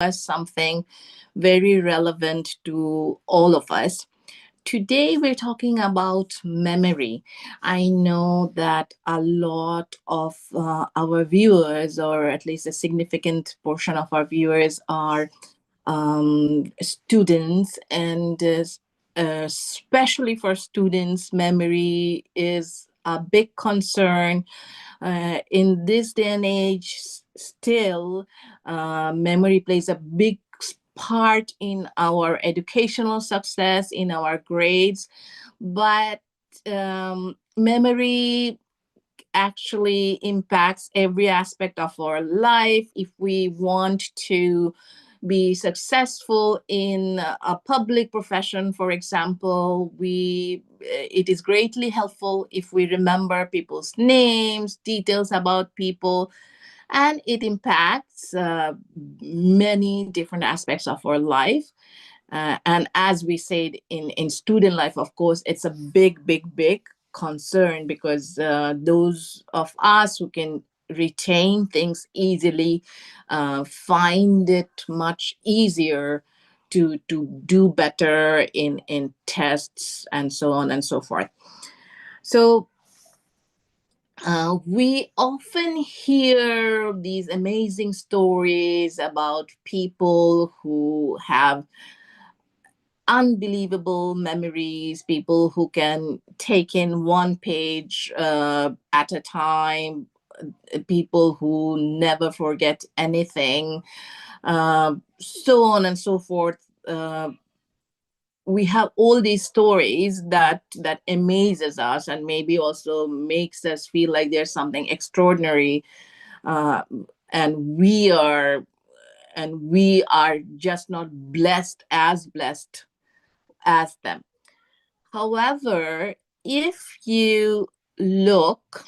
as something very relevant to all of us. Today, we're talking about memory. I know that a lot of our viewers, or at least a significant portion of our viewers, are students, and especially for students, memory is a big concern in this day and age. Still, memory plays a big part in our educational success, in our grades, but memory actually impacts every aspect of our life. If we want to be successful in a public profession, for example, we it is greatly helpful if we remember people's names, details about people, and it impacts many different aspects of our life. And as we said, in student life, of course, it's a big concern, because those of us who can retain things easily find it much easier to do better in tests and so on and so forth. So we often hear these amazing stories about people who have unbelievable memories, people who can take in one page at a time, people who never forget anything, so on and so forth. We have all these stories that amazes us, and maybe also makes us feel like there's something extraordinary, uh, and we are just not blessed as them. However, if you look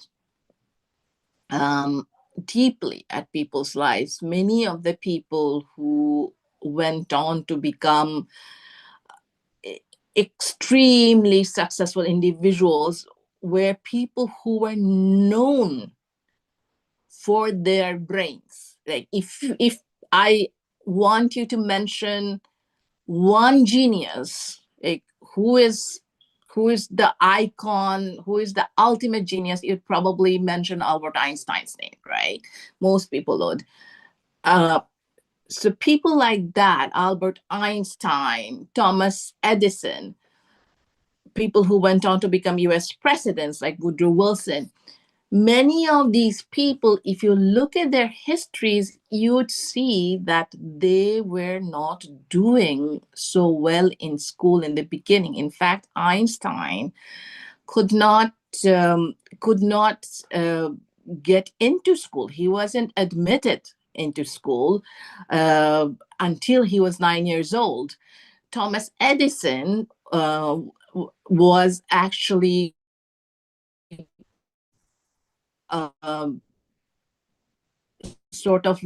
um, deeply at people's lives, many of the people who went on to become extremely successful individuals were people who were known for their brains. Like, if I want you to mention one genius, like who is the icon, who is the ultimate genius, you'd probably mention Albert Einstein's name, right? Most people would. Uh, so people like that, Albert Einstein, Thomas Edison, people who went on to become US presidents like Woodrow Wilson, many of these people, if you look at their histories, you'd see that they were not doing so well in school in the beginning. In fact, Einstein could not um, could not get into school. He wasn't admitted into school until he was 9 years old. Thomas Edison was actually sort of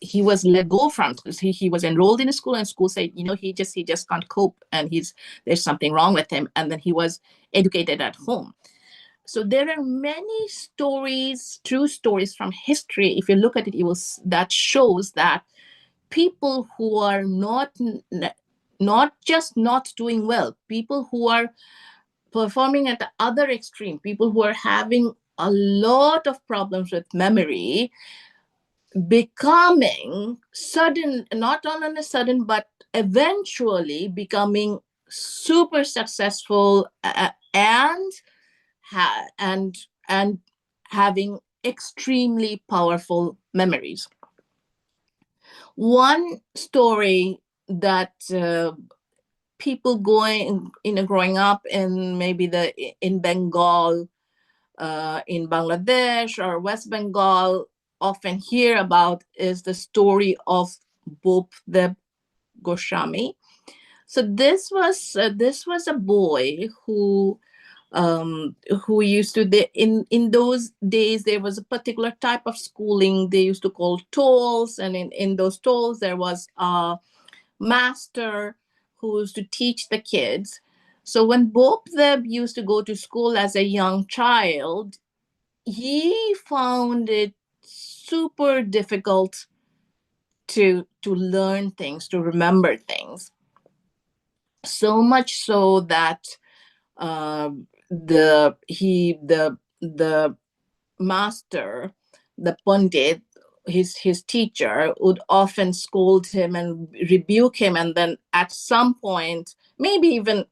he was let go from, because he was enrolled in a school, and school said, he just can't cope, and there's something wrong with him, and then he was educated at home. So there are many stories, true stories from history. If you look at it, that shows that people who are not just not doing well, people who are performing at the other extreme, people who are having a lot of problems with memory, becoming sudden, not on a sudden, but eventually becoming super successful, and having extremely powerful memories. One story that people growing up in maybe in Bengal, in Bangladesh or West Bengal, often hear about is the story of Bhupdev Goswami. So this was a boy who used to, in those days there was a particular type of schooling they used to call tolls, and in those tolls there was a master who used to teach the kids. So when Bhupdev used to go to school as a young child, he found it super difficult to learn things, to remember things. So much so that the master, the pundit, his teacher, would often scold him and rebuke him, and then at some point, maybe even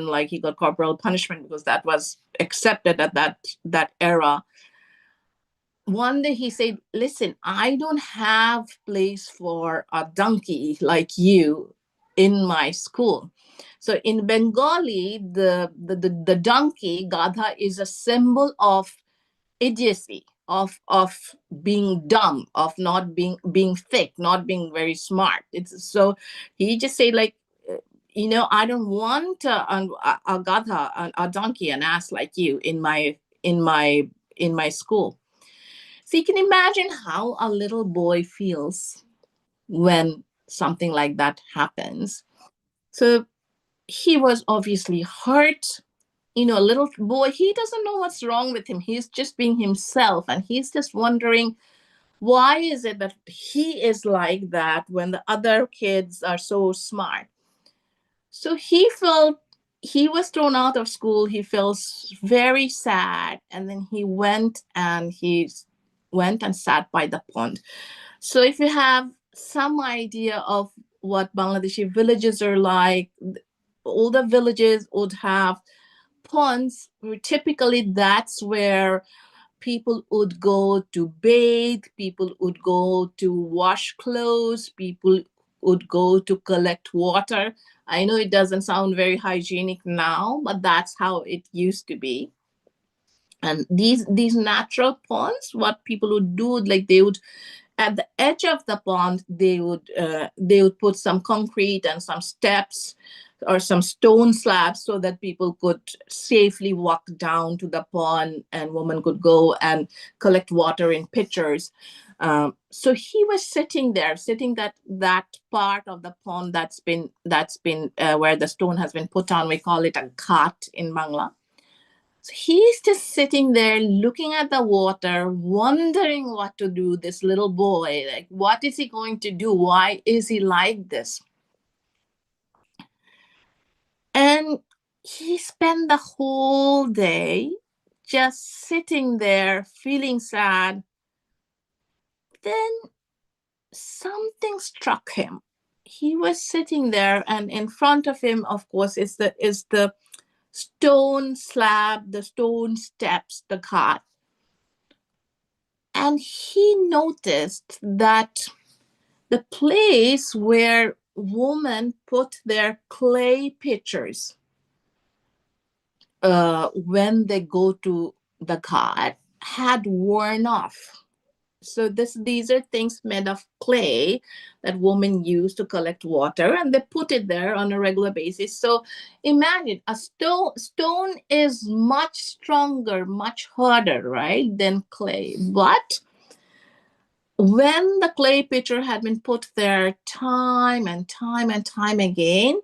like he got corporal punishment because that was accepted at that era. One day he said, listen, I don't have place for a donkey like you in my school. So in Bengali, the donkey, gadha, is a symbol of idiocy, of being dumb, of not being thick, not being very smart. It's so he just said like, I don't want a gadha, a donkey, an ass like you in my school. So you can imagine how a little boy feels when something like that happens. So he was obviously hurt. A little boy, he doesn't know what's wrong with him. He's just being himself, and he's just wondering, why is it that he is like that when the other kids are so smart? So he was thrown out of school. He feels very sad. And then he went and sat by the pond. So if you have some idea of what Bangladeshi villages are like, all the villages would have ponds. Typically, that's where people would go to bathe, people would go to wash clothes, people would go to collect water. I know it doesn't sound very hygienic now, but that's how it used to be. And these natural ponds, what people would do, like they would, at the edge of the pond, they would put some concrete and some steps or some stone slabs so that people could safely walk down to the pond, and women could go and collect water in pitchers. So he was sitting there, sitting that part of the pond that's been where the stone has been put on. We call it a ghat in Bangla. So he's just sitting there looking at the water, wondering what to do, this little boy. Like, what is he going to do? Why is he like this? And he spent the whole day just sitting there feeling sad. Then something struck him. He was sitting there, and in front of him, of course, is the stone slab, the stone steps, the ghat. And he noticed that the place where women put their clay pitchers when they go to the ghat had worn off. So these are things made of clay that women use to collect water, and they put it there on a regular basis. So imagine a stone is much stronger, much harder, right, than clay. But when the clay pitcher had been put there time and time and time again,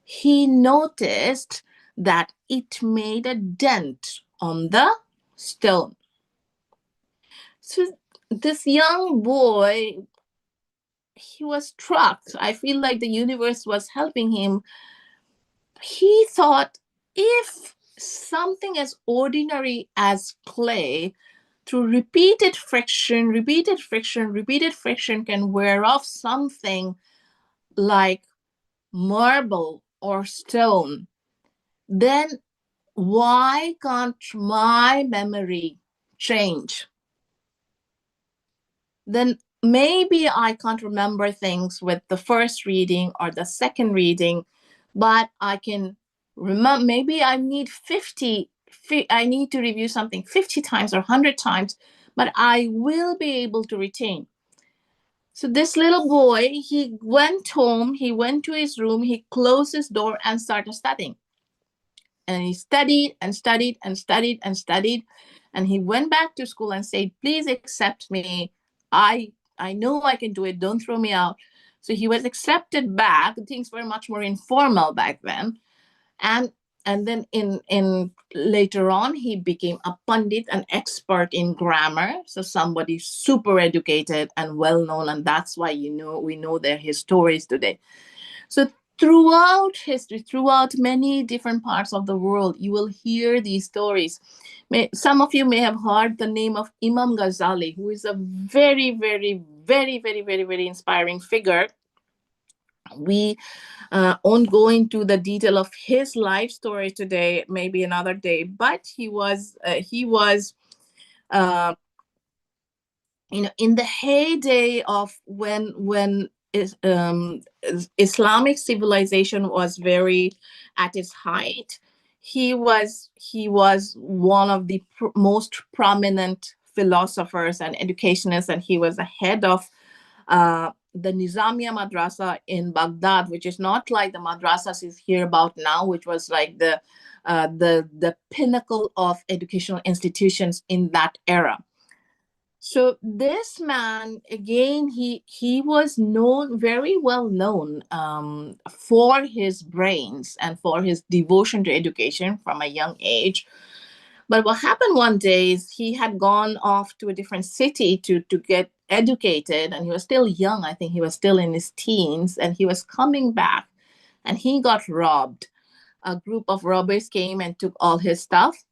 he noticed that it made a dent on the stone. So this young boy, he was struck. I feel like the universe was helping him. He thought, if something as ordinary as clay, through repeated friction, can wear off something like marble or stone, then why can't my memory change? Then maybe I can't remember things with the first reading or the second reading, but I can remember. Maybe I need to review something 50 times or 100 times, but I will be able to retain. So this little boy, he went home, he went to his room, he closed his door and started studying. And he studied and studied and studied and studied. And he went back to school and said, please accept me. I know I can do it. Don't throw me out. So he was accepted back. Things were much more informal back then. And and then in later on, he became a pundit, an expert in grammar. So somebody super educated and well known, and that's why we know his stories today. So throughout history, throughout many different parts of the world, you will hear these stories. Some of you may have heard the name of Imam Ghazali, who is a very, very, very, very, very, very inspiring figure. We won't go into the detail of his life story today, maybe another day, but he was uh, in the heyday of when Islamic civilization was very at its height. He was one of the most prominent philosophers and educationists, and he was the head of the Nizamiya Madrasa in Baghdad, which is not like the madrasas you hear about now, which was like the pinnacle of educational institutions in that era. So this man, again, he was known, very well known, for his brains and for his devotion to education from a young age. But what happened one day is he had gone off to a different city to get educated, and he was still young. I think he was still in his teens, and he was coming back, and he got robbed. A group of robbers came and took all his stuff.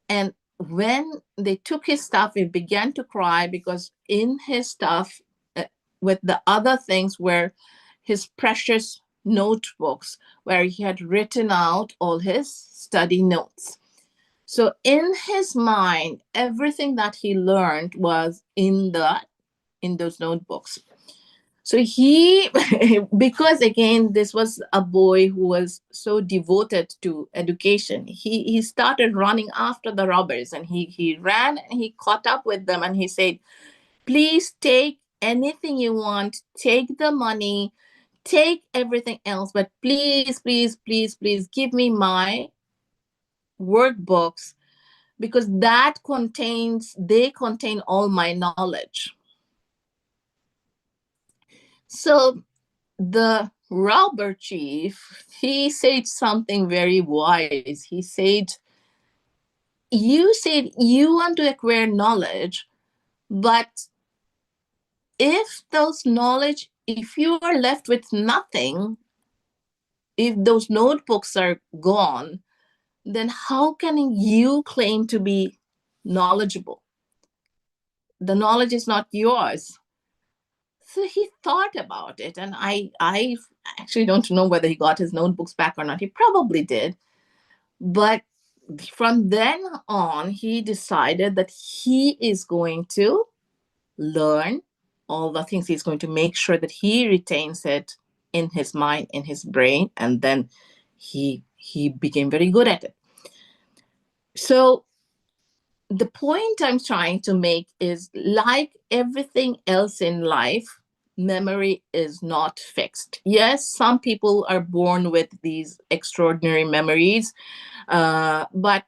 And when they took his stuff, he began to cry because in his stuff, with the other things, were his precious notebooks where he had written out all his study notes. So in his mind, everything that he learned was in those notebooks. So he, because again, this was a boy who was so devoted to education, he started running after the robbers, and he ran and he caught up with them, and he said, please take anything you want, take the money, take everything else, but please, please, please, please give me my workbooks, because they contain all my knowledge. So the robber chief, he said something very wise. He said, you said you want to acquire knowledge, but if you are left with nothing, if those notebooks are gone, then how can you claim to be knowledgeable? The knowledge is not yours. So he thought about it, and I actually don't know whether he got his notebooks back or not. He probably did. But from then on, he decided that he is going to learn all the things. He's going to make sure that he retains it in his mind, in his brain, and then he became very good at it. So the point I'm trying to make is, like everything else in life, memory is not fixed. Yes, some people are born with these extraordinary memories, but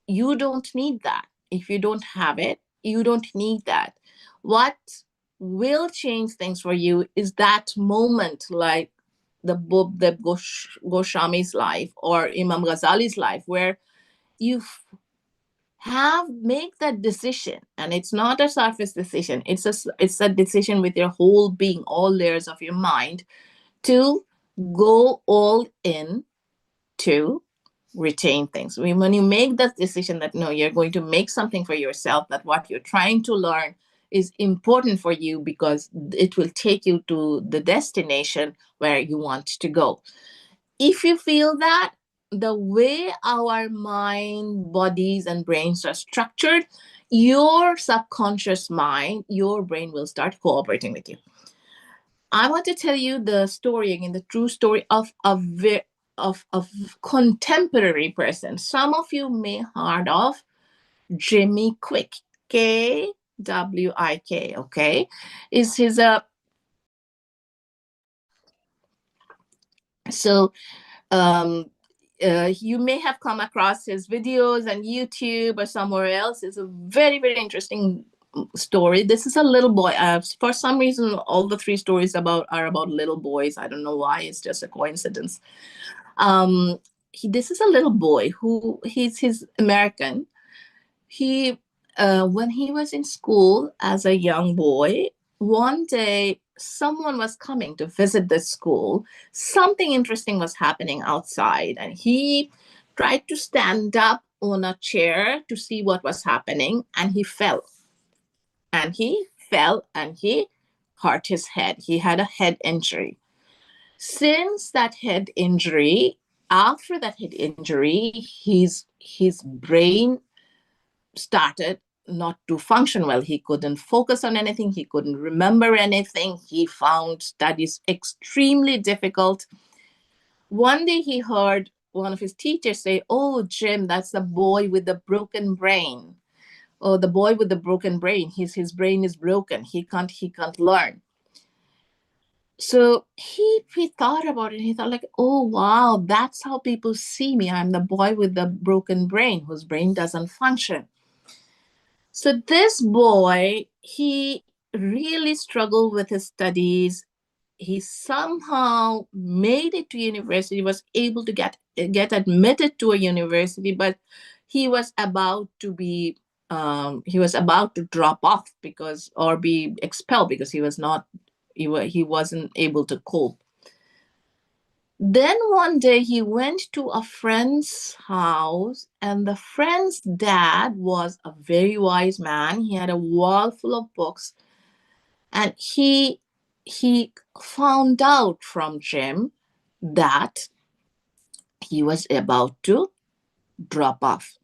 you don't need that. If you don't have it, you don't need that. What will change things for you is that moment, like the Goswami's life or Imam Ghazali's life, where you make that decision, and it's not a surface decision. It's a decision with your whole being, all layers of your mind, to go all in to retain things. When you make that decision that no, you're going to make something for yourself, that what you're trying to learn is important for you because it will take you to the destination where you want to go. If you feel that, the way our mind, bodies, and brains are structured, your subconscious mind, your brain will start cooperating with you. I want to tell you the story again, the true story of a contemporary person. Some of you may heard of Jim Kwik, Kwik. Okay, is his so you may have come across his videos on YouTube or somewhere else. It's a very, very interesting story. This is a little boy. For some reason, all the three stories are about little boys. I don't know why. It's just a coincidence. this is a little boy who he's American. He when he was in school as a young boy, one day someone was coming to visit the school. Something interesting was happening outside, and he tried to stand up on a chair to see what was happening, and he fell. And he fell and he hurt his head. He had a head injury. Since that head injury, after that head injury, his brain started not to function well. He couldn't focus on anything. He couldn't remember anything. He found studies extremely difficult. One day he heard one of his teachers say, "Oh, Jim, that's the boy with the broken brain. Oh, the boy with the broken brain. His brain is broken. He can't learn." So he thought about it. He thought like, "Oh, wow, that's how people see me. I'm the boy with the broken brain, whose brain doesn't function." So this boy, he really struggled with his studies. He somehow made it to university, was able to get admitted to a university, but he was about to be he was about to drop off because or be expelled because he wasn't able to cope. Then one day he went to a friend's house, and the friend's dad was a very wise man. He had a wall full of books, and he found out from Jim that he was about to drop off.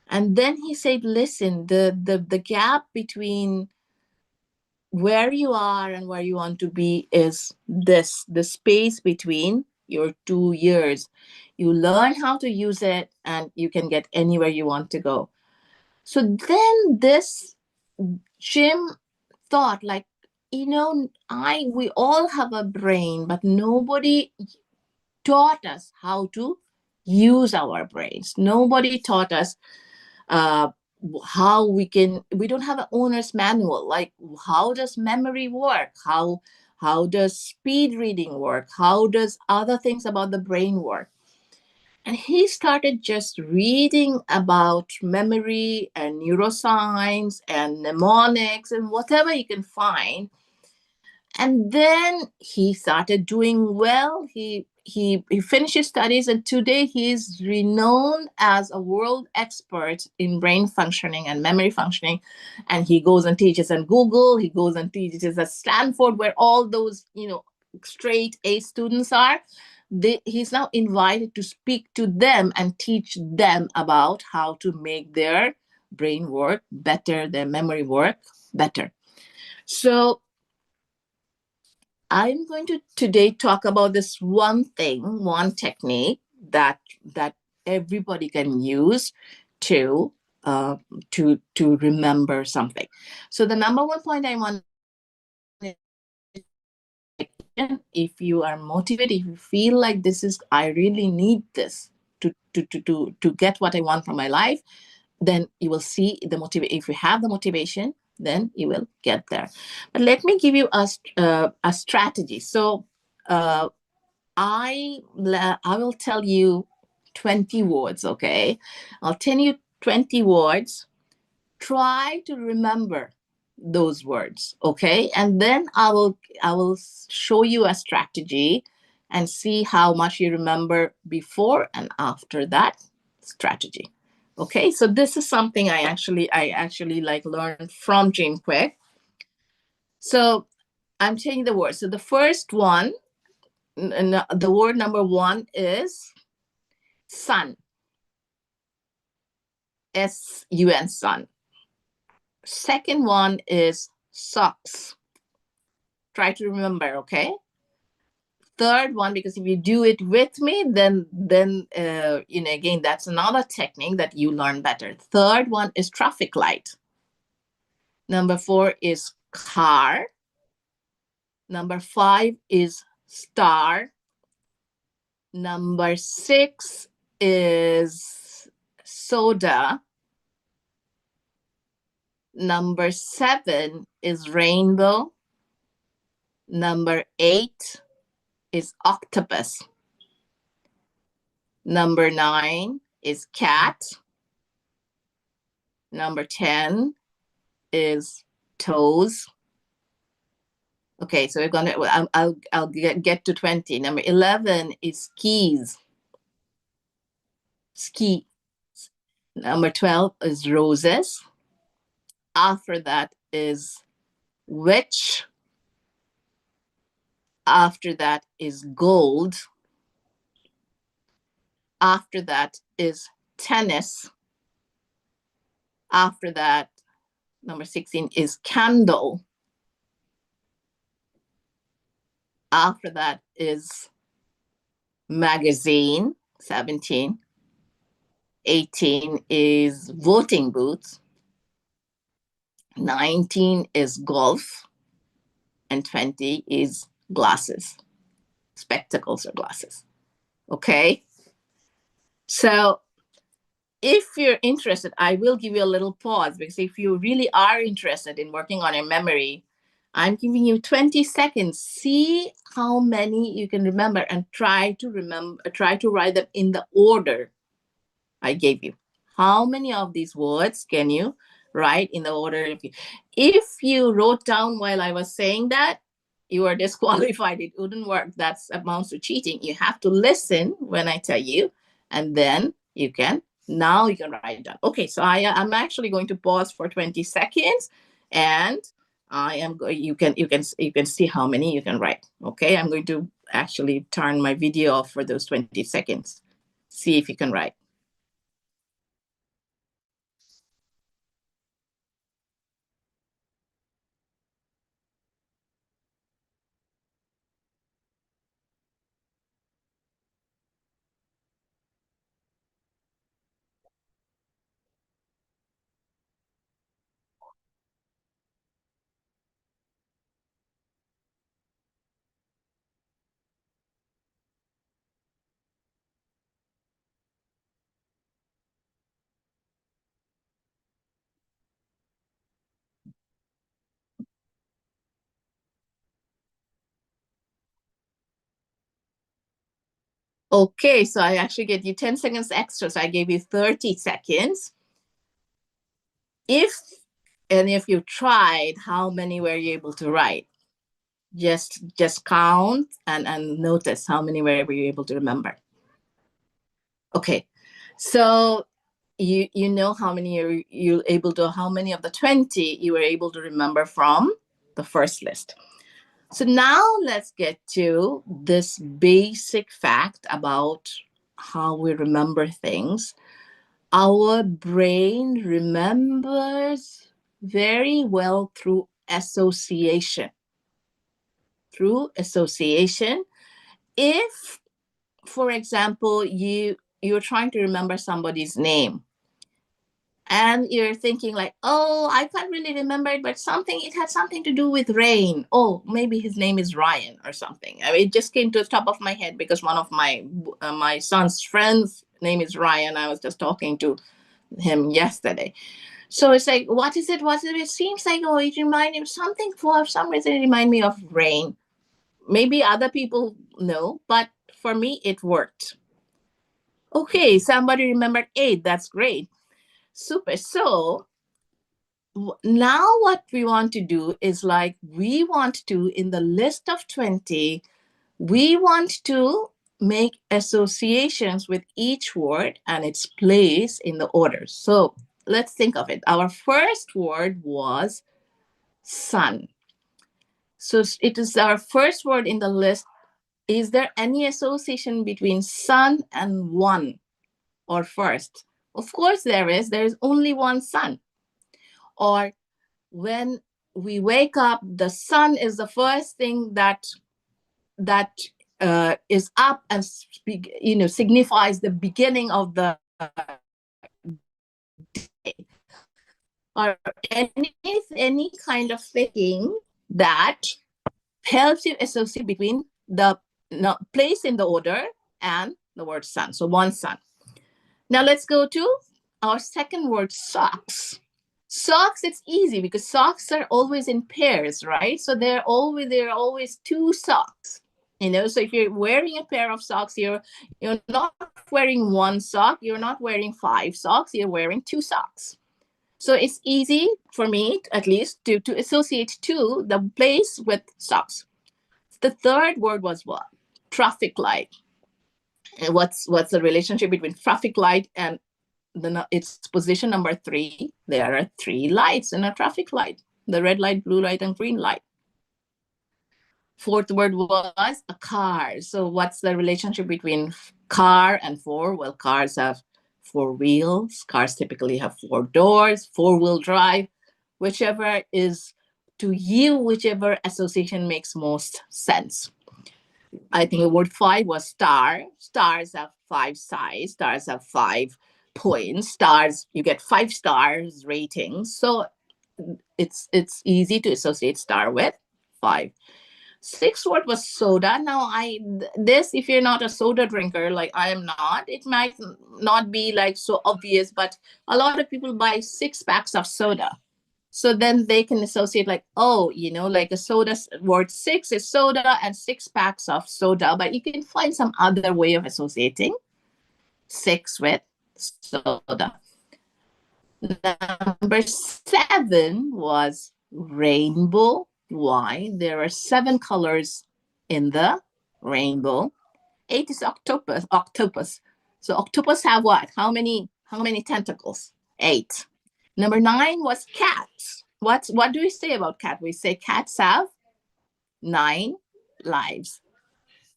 And then he said, "Listen, the gap between where you are and where you want to be is the space between your 2 years. You learn how to use it and you can get anywhere you want to go." So then this Jim thought like, we all have a brain, but nobody taught us how to use our brains. Nobody taught us uh, how we don't have an owner's manual. Like, how does memory work? How does speed reading work? How does other things about the brain work? And he started just reading about memory and neuroscience and mnemonics and whatever you can find. And then he started doing well. He finished his studies, and today he is renowned as a world expert in brain functioning and memory functioning. And he goes and teaches at Google. He goes and teaches at Stanford, where all those straight A students are. He's now invited to speak to them and teach them about how to make their brain work better, their memory work better. So I'm going to today talk about this one technique that everybody can use to to remember something. So the number one point I want, if you are motivated, if you feel like I really need this to get what I want from my life, then you will see the motivation. If you have the motivation, then you will get there. But let me give you a strategy. So I will tell you 20 words, okay? I'll tell you 20 words. Try to remember those words, okay? And then I will show you a strategy and see how much you remember before and after that strategy. Okay, so this is something I actually like learned from Jim Kwik. So I'm taking the words. So the first one, the word number one is sun. S-U-N, sun. Second one is socks. Try to remember, okay? Third one, because if you do it with me, then again, that's another technique that you learn better. Third one is traffic light. Number 4 is car. Number 5 is star. Number 6 is soda. Number 7 is rainbow. Number 8 is octopus. Number 9 is cat. Number 10 is toes. Okay, so we're gonna. I'll get to 20. Number 11 is skis. Ski. Number 12 is roses. After that is witch. After that is gold. After that is tennis. After that, number 16 is candle. After that is magazine, 17. 18 is voting booth. 19 is golf. And 20 is glasses, spectacles or glasses. Okay. So if you're interested, I will give you a little pause, because if you really are interested in working on your memory, I'm giving you 20 seconds. See how many you can remember and try to write them in the order I gave you. How many of these words can you write in the order? If you wrote down while I was saying that, you are disqualified. It wouldn't work. That amounts to cheating. You have to listen when I tell you, and then you can write down. Okay, so I'm actually going to pause for 20 seconds, and you can see how many you can write. Okay, I'm going to actually turn my video off for those 20 seconds. See if you can write. Okay, so I actually gave you 10 seconds extra, so I gave you 30 seconds. If you tried, how many were you able to write? Just count and notice how many were you able to remember. Okay, so you know how many you able to, how many of the 20 you were able to remember from the first list. So now let's get to this basic fact about how we remember things. Our brain remembers very well through association. Through association. If, for example, you're trying to remember somebody's name, and you're thinking like, oh, I can't really remember it, but it had something to do with rain. Oh, maybe his name is Ryan or something. I mean, it just came to the top of my head because one of my son's friends' name is Ryan. I was just talking to him yesterday. So it's like, what is it? It seems like, oh, it reminded me something, for some reason, it reminded me of rain. Maybe other people know, but for me, it worked. Okay, somebody remembered 8. That's great. Super. So now what we want to do is, like, we want to, in the list of 20, we want to make associations with each word and its place in the order. So let's think of it. Our first word was sun. So it is our first word in the list. Is there any association between sun and one or first? Of course there is. There is only one sun. Or when we wake up, the sun is the first thing that is up and signifies the beginning of the day. Or any kind of thinking that helps you associate between the place in the order and the word sun. So one sun. Now let's go to our second word, socks. Socks, it's easy because socks are always in pairs, right? So there are always 2 socks So if you're wearing a pair of socks, you're not wearing one sock, you're not wearing 5 socks, you're wearing 2 socks. So it's easy for me, at least, to associate to the place with socks. The third word was what? Traffic light. And what's the relationship between traffic light and its position number 3? There are 3 lights in a traffic light: the red light, blue light, and green light. Fourth word was a car. So what's the relationship between car and 4? Well, cars have 4 wheels. Cars typically have 4 doors, 4-wheel drive, whichever is to you, whichever association makes most sense. I think the word 5 was star. Stars have 5 sides. Stars have 5 points. Stars, you get 5 stars ratings. So it's easy to associate star with 5. 6th word was soda. Now, if you're not a soda drinker, like I am not, it might not be like so obvious, but a lot of people buy 6 packs of soda. So then they can associate like, oh, like a soda, word 6 is soda and 6 packs of soda, but you can find some other way of associating 6 with soda. Number 7 was rainbow. Why? There are 7 colors in the rainbow. 8 is octopus. So octopus have what? How many tentacles? 8. Number 9 was cats. What do we say about cat? We say cats have 9 lives.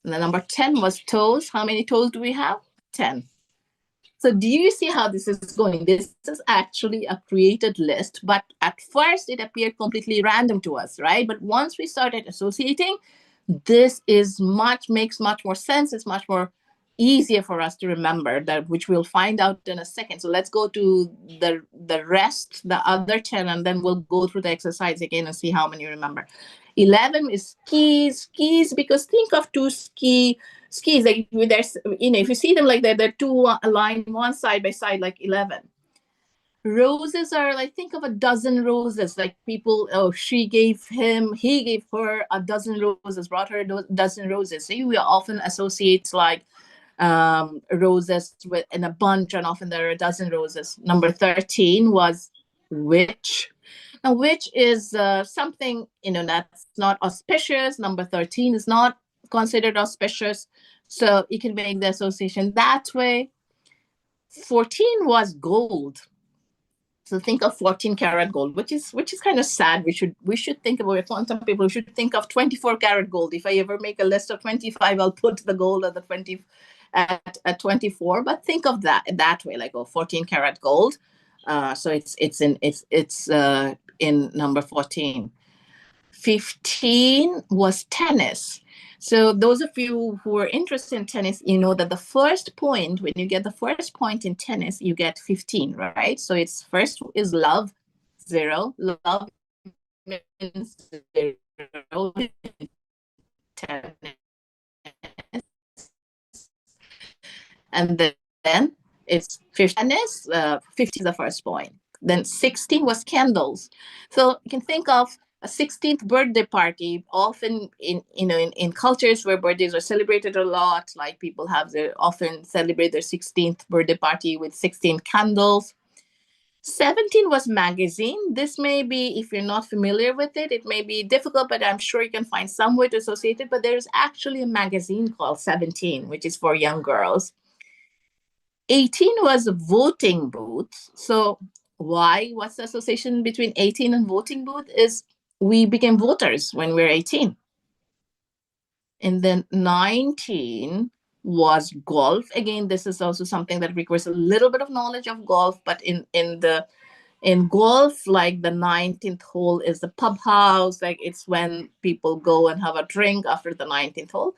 And the number 10 was toes. How many toes do we have? 10. So do you see how this is going? This is actually a created list, but at first it appeared completely random to us, right? But once we started associating, this makes much more sense. It's much more easier for us to remember, that which we'll find out in a second. So let's go to the rest, the other 10, and then we'll go through the exercise again and see how many you remember. 11 is skis, because think of 2 skis, like there's, if you see them like that, they're 2 aligned, one side by side, like 11. Roses are like, think of a dozen roses, like people, he gave her a dozen roses, brought her a dozen roses. So we often associate like roses with in a bunch, and often there are a dozen roses. Number 13 was witch. Now, witch is something, that's not auspicious. Number 13 is not considered auspicious. So you can make the association that way. 14 was gold. So think of 14-karat gold, which is kind of sad. We should think about it. Some people should think of 24-karat gold. If I ever make a list of 25, I'll put the gold at the 20 at 24. But think of that way, like 14-karat gold. So it's in number 14. 15 was tennis. So those of you who are interested in tennis, you know that the first point, when you get the first point in tennis, you get 15, right? So it's first is love, 0. Love means 0. Tennis. And then it's 15. Tennis, 50 is the first point. Then 16 was candles. So you can think of a 16th birthday party. Often in cultures where birthdays are celebrated a lot, like people often celebrate their 16th birthday party with 16 candles. 17 was magazine. This may be, if you're not familiar with it, it may be difficult, but I'm sure you can find some way to associate it. But there's actually a magazine called 17, which is for young girls. 18 was a voting booth. So why? What's the association between 18 and voting booth? Is we became voters when we were 18. And then 19 was golf. Again, this is also something that requires a little bit of knowledge of golf, but in golf, like the 19th hole is the pub house, like it's when people go and have a drink after the 19th hole.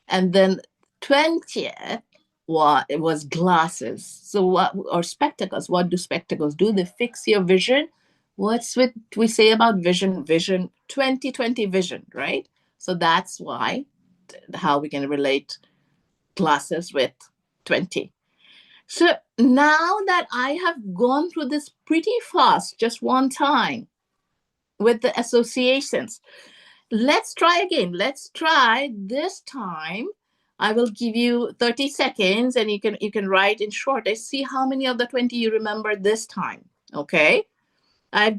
And then 20th was glasses. So or spectacles. What do spectacles do? They fix your vision. What's what we say about vision? Vision 20/20 vision, right? So that's why how we can relate glasses with 20. So now that I have gone through this pretty fast, just one time with the associations, let's try again. Let's try this time. I will give you 30 seconds and you can write in short. I see how many of the 20 you remember this time. Okay. I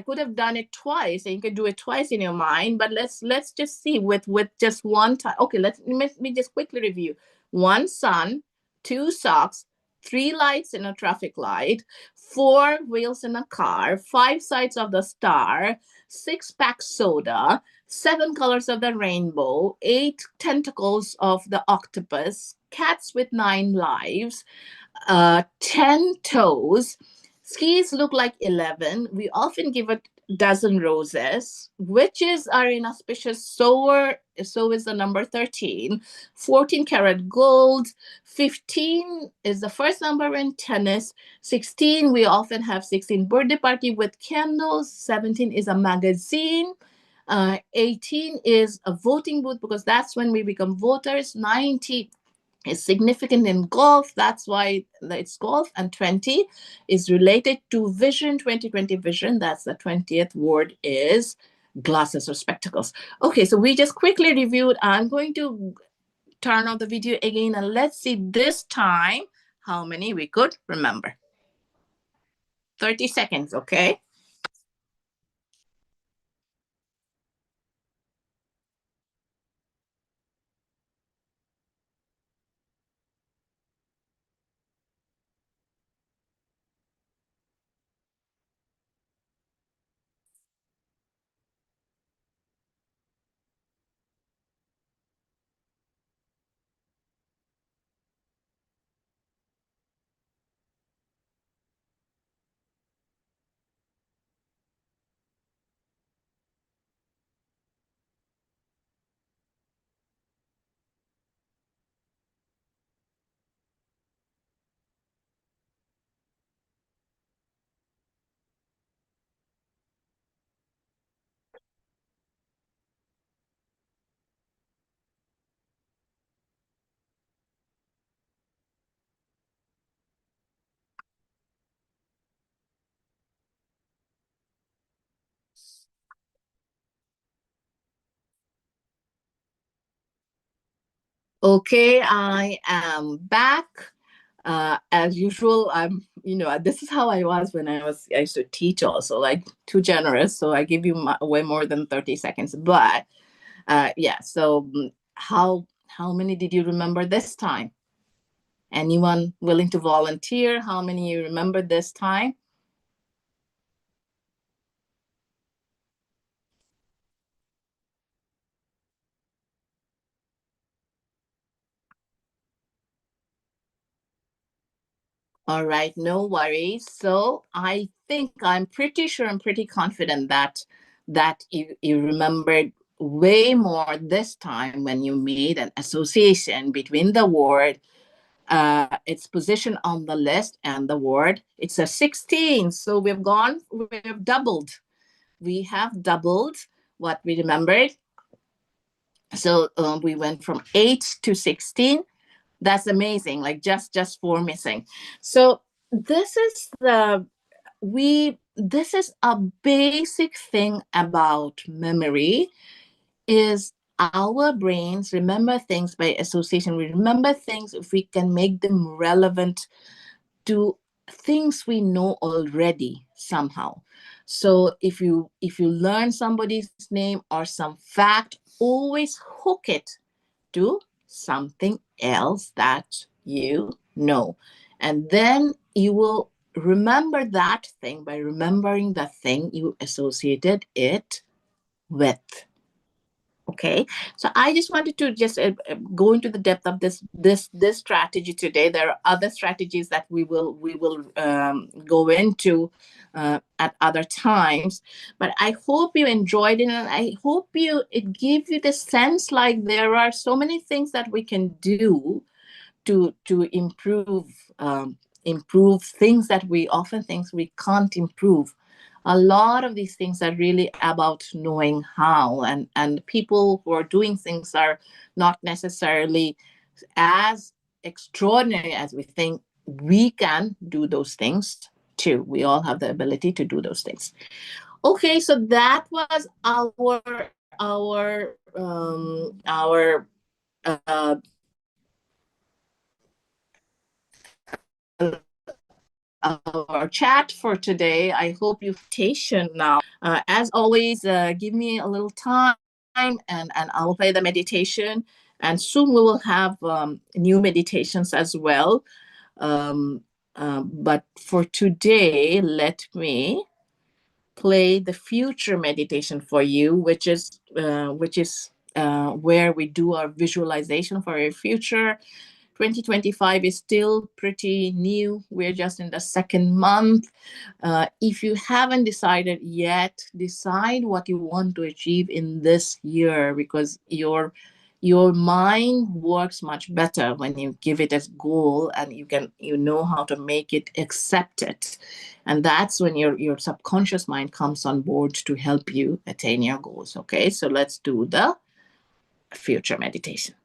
could have done it twice and you can do it twice in your mind, but let's just see with just one time. Okay, let me just quickly review. One sun, two socks, three lights in a traffic light, four wheels in a car, five sides of the star, six pack soda, seven colors of the rainbow, eight tentacles of the octopus, cats with nine lives, 10 toes. Skis look like 11. We often give a dozen roses. Witches are inauspicious. So is the number 13. 14 karat gold. 15 is the first number in tennis. 16, we often have 16 birthday party with candles. 17 is a magazine. 18 is a voting booth because that's when we become voters. 19 is significant in golf. That's why it's golf. And 20 is related to vision, 2020 vision. That's the 20th word is glasses or spectacles. Okay, so we just quickly reviewed. I'm going to turn on the video again and let's see this time how many we could remember. 30 seconds, okay? Okay, I am back. As usual, this is how I was when I used to teach also, like too generous. So I give you way more than 30 seconds. But yeah, so how many did you remember this time? Anyone willing to volunteer? How many you remember this time? All right, no worries. So I think I'm pretty sure, I'm pretty confident that you remembered way more this time when you made an association between the word, its position on the list, and the word. It's a 16. So we've doubled. We have doubled what we remembered. So we went from 8 to 16. That's amazing. Like just four missing. So this is this is a basic thing about memory is our brains remember things by association. We remember things if we can make them relevant to things we know already somehow. So if you learn somebody's name or some fact, always hook it to something else that you know. And then you will remember that thing by remembering the thing you associated it with. Okay, so I just wanted to just go into the depth of this strategy today. There are other strategies that we will go into at other times, but I hope you enjoyed it, and I hope it gives you the sense like there are so many things that we can do to improve things that we often think we can't improve. A lot of these things are really about knowing how, and people who are doing things are not necessarily as extraordinary as we think. We can do those things too. We all have the ability to do those things. Okay, so that was our uh, our chat for today. I hope you've taken now. As always, give me a little time, and I'll play the meditation. And soon we will have new meditations as well. Um, but for today, let me play the future meditation for you, which is where we do our visualization for our future. 2025 is still pretty new. We're just in the second month. If you haven't decided yet, decide what you want to achieve in this year, because your mind works much better when you give it as goal, and you know how to make it accept it. And that's when your subconscious mind comes on board to help you attain your goals. Okay, so let's do the future meditation.